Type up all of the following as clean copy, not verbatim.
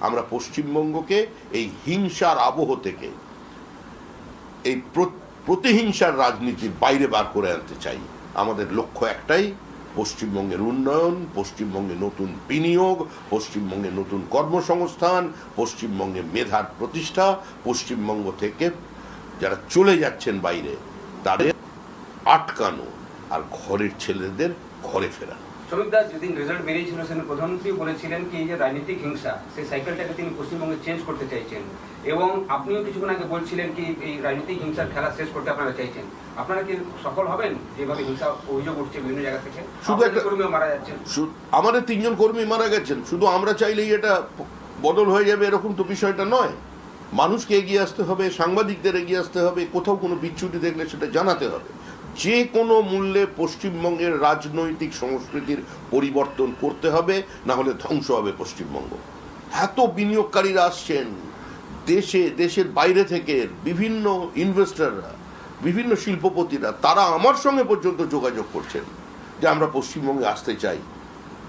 আমরা পশ্চিমবঙ্গকে এই হিংসার আবহ থেকে, এই প্রতিহিংসার রাজনীতির বাইরে বার করে আনতে চাই। আমাদের লক্ষ্য একটাই, পশ্চিমবঙ্গের উন্নয়ন, পশ্চিমবঙ্গে নতুন বিনিয়োগ, পশ্চিমবঙ্গে নতুন কর্মসংস্থান, পশ্চিমবঙ্গে মেধার প্রতিষ্ঠা, পশ্চিমবঙ্গ থেকে যারা চলে যাচ্ছেন বাইরে তাদের আটকানো, আর ঘরের ছেলেদের ঘরে ফেরা। শ্রমিক দাস যেদিন রেজাল্ট বেরিয়েছিল সেদিন প্রধানমন্ত্রী বলেছিলেন কি এই যে রাজনৈতিক হিংসা, সেই সাইকেলটাকে তিনি পশ্চিমবঙ্গে চেঞ্জ করতে চাইছেন, এবং আপনিও কিছুক্ষণ আগে বলছিলেন কি এই রাজনৈতিক হিংসার খেলা শেষ করতে আপনারা চাইছেন। আপনারা কি সফল হবেন? যেভাবে হিংসা অভিযোগ উঠছে বিভিন্ন জায়গা থেকে, শুধু একটা কর্মীও মারা যাচ্ছেন, আমাদের 3 জন কর্মী মারা গেছেন, শুধু আমরা চাইলেই এটা বদল হয়ে যাবে এরকম তো বিষয়টা নয়। মানুষকে এগিয়ে আসতে হবে, সাংবাদিকদের এগিয়ে আসতে হবে, কোথাও কোনো বিচ্যুতি দেখলে সেটা জানাতে হবে। যে কোনো মূল্যে পশ্চিমবঙ্গের রাজনৈতিক সংস্কৃতির পরিবর্তন করতে হবে, না হলে ধ্বংস হবে পশ্চিমবঙ্গ। এত বিনিয়োগকারীরা আসছেন দেশের বাইরে থেকে, বিভিন্ন ইনভেস্টররা, বিভিন্ন শিল্পপতিরা, তারা আমার সঙ্গে পর্যন্ত যোগাযোগ করছেন যে আমরা পশ্চিমবঙ্গে আসতে চাই।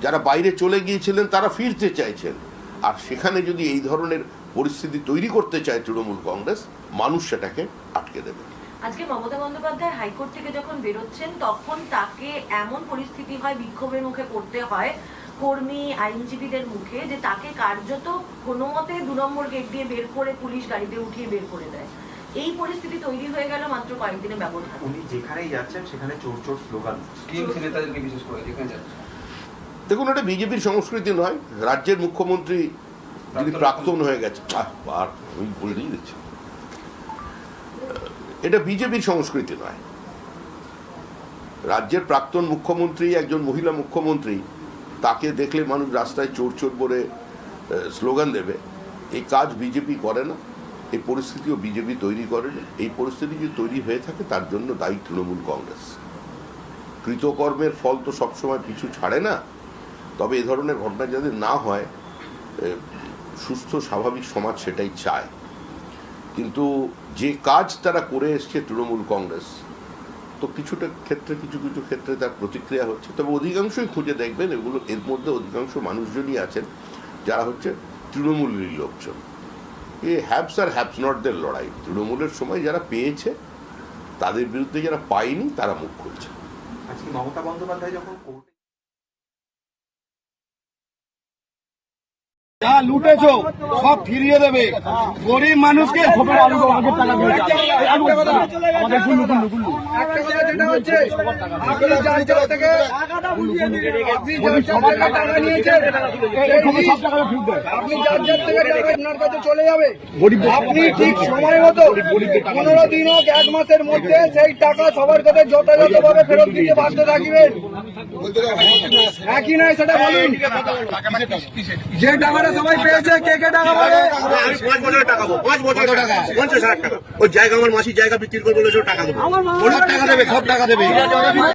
যারা বাইরে চলে গিয়েছিলেন তারা ফিরতে চাইছেন। আর সেখানে যদি এই ধরনের পরিস্থিতি তৈরি করতে চায় তৃণমূল কংগ্রেস, মানুষ সেটাকে আটকে দেবে। আজকে মমতা বন্দ্যোপাধ্যায় হাইকোর্ট থেকে যখন বেরোচ্ছেন তখন তাকে এমন পরিস্থিতি হয়, বিক্ষোভের মুখে পড়তে হয় কর্মী আইনজীবীদের মুখে, যে তাকে কার্যত কোনো মতে 2 নম্বর গেট দিয়ে বের করে পুলিশ গাড়িতে উঠিয়ে বের করে দেয়। এই পরিস্থিতি তৈরি হয়ে গেল মাত্র কয়েকদিনের ব্যবধানে। উনি যেখানেই যাচ্ছেন সেখানে চোর চোর স্লোগান, নেতাদেরকে বিশেষ করে যেখানে যাচ্ছে। দেখুন, এটা বিজেপির সংস্কৃতি নয়। রাজ্যের মুখ্যমন্ত্রী যিনি প্রাক্তন হয়ে গেছে, আমি বলেই দিচ্ছি, এটা বিজেপির সংস্কৃতি নয়। রাজ্যের প্রাক্তন মুখ্যমন্ত্রী, একজন মহিলা মুখ্যমন্ত্রী, তাকে দেখলে মানুষ রাস্তায় চোর চোর বলে স্লোগান দেবে, এই কাজ বিজেপি করে না। এই পরিস্থিতিও বিজেপি তৈরি করেনি। এই পরিস্থিতি যদি তৈরি হয়ে থাকে তার জন্য দায়ী তৃণমূল কংগ্রেস। কৃতকর্মের ফল তো সবসময় পিছু ছাড়ে না। তবে এ ধরনের ঘটনা যাতে না হয়, সুস্থ স্বাভাবিক সমাজ সেটাই চায়। কিন্তু যে কাজ তারা করে এসছে তৃণমূল কংগ্রেস, তো কিছু ক্ষেত্রে তার প্রতিক্রিয়া হচ্ছে। তবে অধিকাংশই খুঁজে দেখবেন এগুলো, এর মধ্যে অধিকাংশ মানুষজনই আছেন যারা হচ্ছে তৃণমূলেরই লোকজন। এই হ্যাভস আর হ্যাভস নটদের লড়াই। তৃণমূলের সময় যারা পেয়েছে তাদের বিরুদ্ধে যারা পায়নি তারা মুখ খুলছে। আজকে মমতা বন্দ্যোপাধ্যায় যখন যা লুটেছো সব ফিরিয়ে দেবে, গরিব মানুষকে চলে যাবে। আপনি ঠিক সময় মতো 15 দিন হোক 1 মাসের মধ্যে সেই টাকা সবার কাছে যথাযথভাবে ফেরত দিতে বাধ্য থাকবেন। একই নয় সেটা বলুন। যে টাকাটা সবাই পেয়েছে, কে টাকা পাবে? 5 বছরের টাকা, 5 বছরের টাকা, 50,000 টাকা। ওই জায়গা আমার মাসির জায়গা বিক্রি করে বলেছে টাকা দেবে, টাকা দেবে, সব টাকা দেবে।